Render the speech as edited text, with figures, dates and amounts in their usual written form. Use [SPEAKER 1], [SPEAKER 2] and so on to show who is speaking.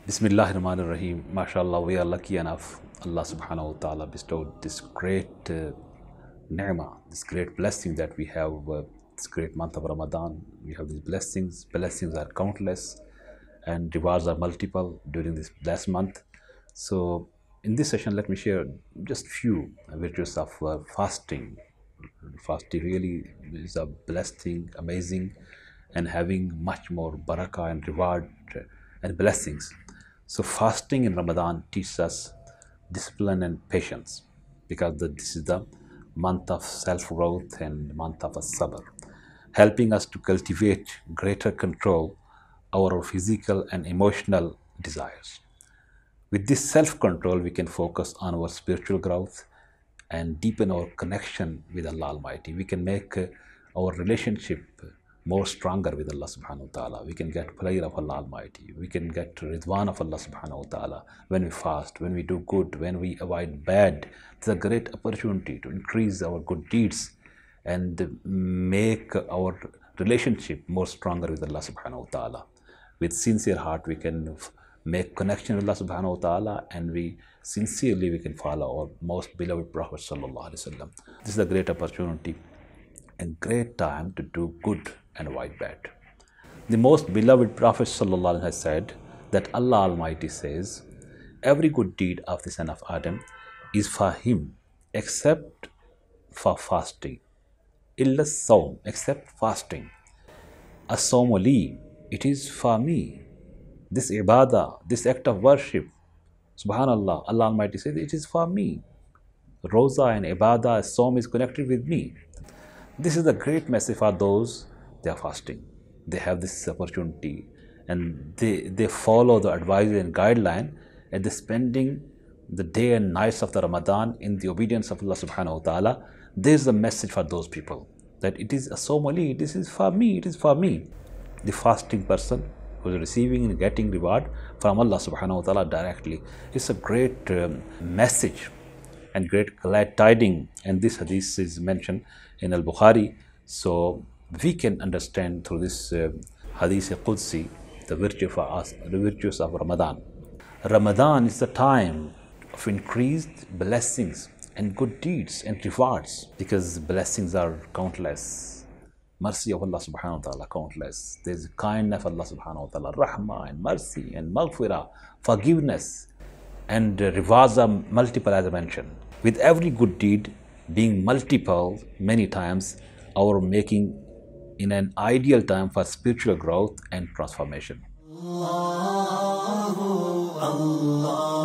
[SPEAKER 1] Bismillahirrahmanirrahim. MashaAllah, we are lucky enough. Allah subhanahu wa ta'ala bestowed this great ni'mah, this great blessing that we have, this great month of Ramadan. We have these blessings. Blessings are countless and rewards are multiple during this blessed month. So in this session, let me share just few virtues of fasting. Fasting really is a blessed thing, amazing, and having much more barakah and reward and blessings. So fasting in Ramadan teaches us discipline and patience, because this is the month of self-growth and month of sabr, helping us to cultivate greater control over our physical and emotional desires. With this self-control, we can focus on our spiritual growth and deepen our connection with Allah Almighty. We can make our relationship more stronger with Allah subhanahu wa ta'ala. We can get pleasure of Allah Almighty. We can get ridwan of Allah subhanahu wa ta'ala when we fast, when we do good, when we avoid bad. It's a great opportunity to increase our good deeds and make our relationship more stronger with Allah subhanahu wa ta'ala. With sincere heart, we can make connection with Allah subhanahu wa ta'ala, and we can follow our most beloved Prophet sallallahu alaihi wasallam. This is a great opportunity and great time to do good and avoid bad. The most beloved Prophet sallallahu alaihi wasallam has said that Allah Almighty says, every good deed of the son of Adam is for him except for fasting. Illa sawm, except fasting. As-sawmu li, it is for me. This ibadah, this act of worship, subhanallah, Allah Almighty says, it is for me. Raza and ibadah, sawm is connected with me. This is a great message for those they are fasting. They have this opportunity and they follow the advice and guideline, and they're spending the day and nights of the Ramadan in the obedience of Allah subhanahu wa ta'ala. There's a message for those people that it is a somali, this is for me, it is for me. The fasting person who is receiving and getting reward from Allah subhanahu wa ta'ala directly. It's a great message and great glad tiding, and this hadith is mentioned in Al-Bukhari. So we can understand through this hadith Qudsi the virtues of Ramadan. Ramadan is the time of increased blessings and good deeds and rewards, because blessings are countless. Mercy of Allah subhanahu wa ta'ala countless. There is kindness of Allah subhanahu wa ta'ala, rahmah and mercy and maghfirah, forgiveness, and rewards are multiple, as I mentioned. With every good deed being multiple many times, our making in an ideal time for spiritual growth and transformation. Allah, Allah.